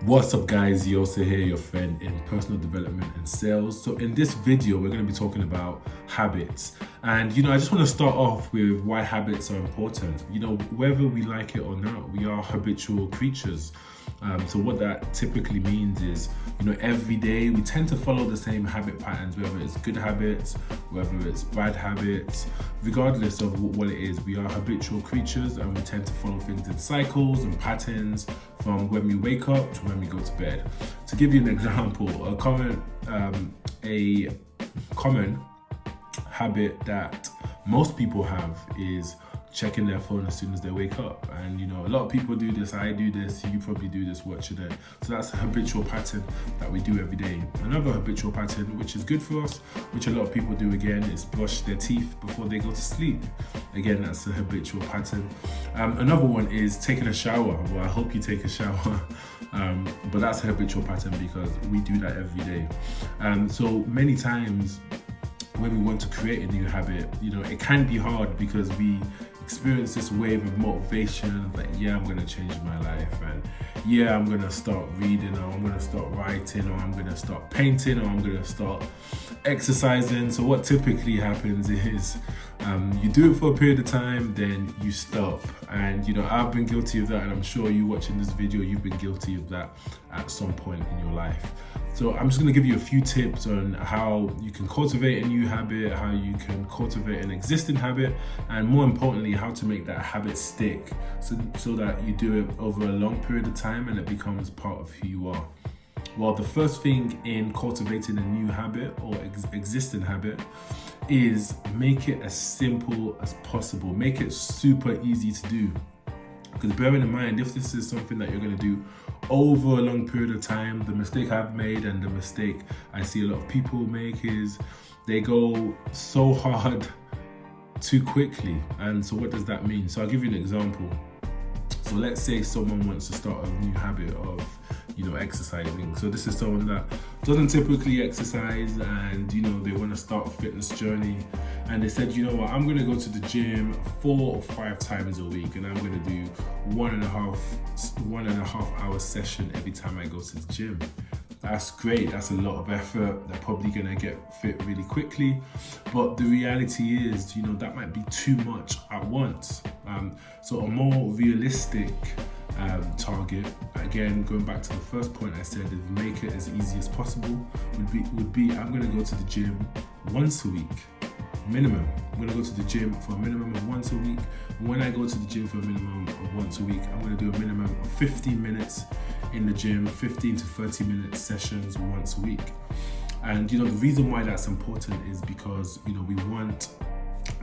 What's up guys, Yose here, your friend in personal development and sales. So in this video, we're going to be talking about habits. And I just want to start off with why habits are important. Whether we like it or not, we are habitual creatures. So what that typically means is, every day we tend to follow the same habit patterns, whether it's good habits, whether it's bad habits, regardless of what it is. We are habitual creatures and we tend to follow things in cycles and patterns from when we wake up to when we go to bed. To give you an example, a common habit that most people have is checking their phone as soon as they wake up. And a lot of people do this, I do this, you probably do this, watch your day. So that's a habitual pattern that we do every day. Another habitual pattern, which is good for us, which a lot of people do again, is brush their teeth before they go to sleep. Again, that's a habitual pattern. Another one is taking a shower. Well, I hope you take a shower. But that's a habitual pattern because we do that every day. So many times when we want to create a new habit, it can be hard because we experience this wave of motivation, like, I'm going to change my life, and I'm going to start reading, or I'm going to start writing, or I'm going to start painting, or I'm going to start exercising. So what typically happens is you do it for a period of time, then you stop. And I've been guilty of that, and I'm sure you watching this video, you've been guilty of that at some point in your life. So I'm just going to give you a few tips on how you can cultivate a new habit, how you can cultivate an existing habit, and more importantly, how to make that habit stick so that you do it over a long period of time and it becomes part of who you are. Well, the first thing in cultivating a new habit or existing habit is make it as simple as possible. Make it super easy to do. Because bearing in mind, if this is something that you're going to do over a long period of time, the mistake I've made and the mistake I see a lot of people make is they go so hard too quickly. And so what does that mean? So I'll give you an example. So let's say someone wants to start a new habit of exercising. So this is someone that doesn't typically exercise and they want to start a fitness journey, and they said, I'm going to go to the gym 4 or 5 times a week, and I'm going to do one and a half hour session every time I go to the gym. That's great. That's a lot of effort. They're probably going to get fit really quickly. But the reality is, that might be too much at once. So a more realistic target, again, going back to the first point I said, is make it as easy as possible, would be I'm going to go to the gym once a week. Minimum. I'm going to go to the gym for a minimum of once a week. And when I go to the gym for a minimum of once a week, I'm going to do a minimum of 15 minutes in the gym, 15 to 30 minute sessions once a week. And the reason why that's important is because we want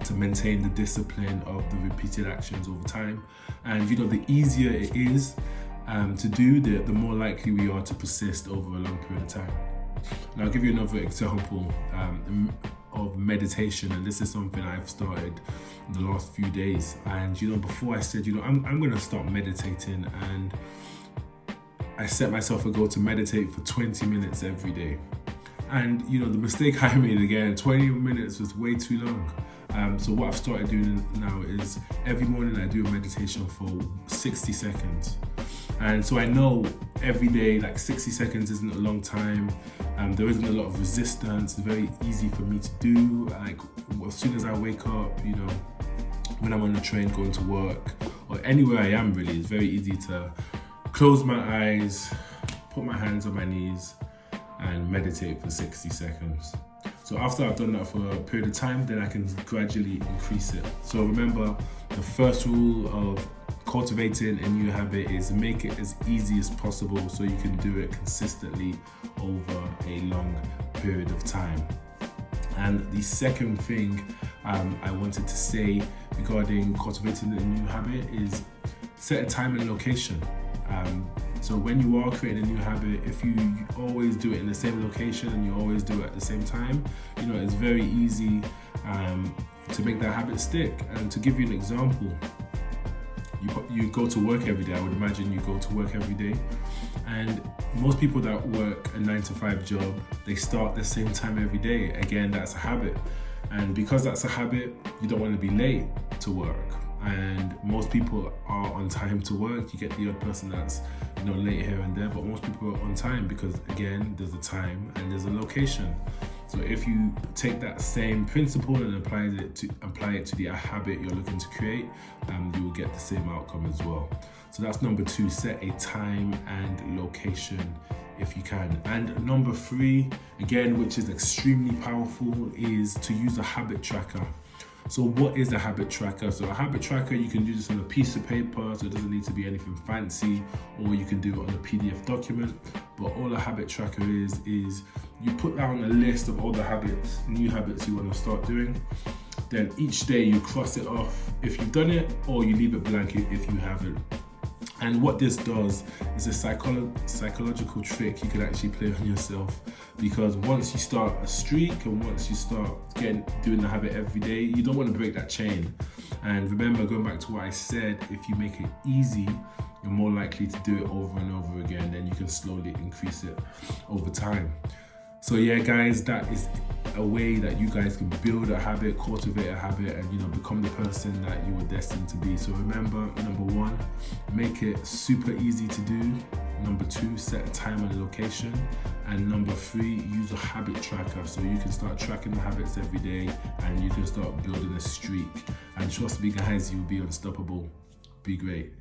to maintain the discipline of the repeated actions over time. And the easier it is to do, the more likely we are to persist over a long period of time. Now I'll give you another example of meditation, and this is something I've started in the last few days. And before I said I'm going to start meditating, and I set myself a goal to meditate for 20 minutes every day. And the mistake I made again, 20 minutes was way too long. So what I've started doing now is every morning I do a meditation for 60 seconds. And so I know every day, like 60 seconds isn't a long time. There isn't a lot of resistance. It's very easy for me to do. Like as soon as I wake up, when I'm on the train going to work or anywhere I am really, it's very easy to close my eyes, put my hands on my knees and meditate for 60 seconds. So after I've done that for a period of time, then I can gradually increase it. So remember, the first rule of cultivating a new habit is make it as easy as possible so you can do it consistently over a long period of time. And the second thing I wanted to say regarding cultivating a new habit is set a time and location. So when you are creating a new habit, if you always do it in the same location and you always do it at the same time, it's very easy to make that habit stick. And to give you an example, you go to work every day. I would imagine you go to work every day. And most people that work a 9-to-5 job, they start the same time every day. Again, that's a habit. And because that's a habit, you don't want to be late to work. And most people are on time to work. You get the odd person that's late here and there, but most people are on time because, again, there's a time and there's a location. So if you take that same principle and apply it to the habit you're looking to create, you will get the same outcome as well. So that's number 2, set a time and location if you can. And number 3, again, which is extremely powerful, is to use a habit tracker. So what is a habit tracker? So a habit tracker, you can do this on a piece of paper, so it doesn't need to be anything fancy, or you can do it on a PDF document. But all a habit tracker is you put down a list of all the habits, new habits you want to start doing. Then each day you cross it off if you've done it, or you leave it blank if you haven't. And what this does is a psychological trick you can actually play on yourself, because once you start a streak and once you start doing the habit every day, you don't want to break that chain. And remember, going back to what I said, if you make it easy, you're more likely to do it over and over again. Then you can slowly increase it over time. So yeah, guys, that is a way that you guys can build a habit, cultivate a habit, and become the person that you were destined to be. So remember, number 1, make it super easy to do. Number 2, set a time and location. And number 3, use a habit tracker so you can start tracking the habits every day and you can start building a streak. And trust me, guys, you'll be unstoppable. Be great.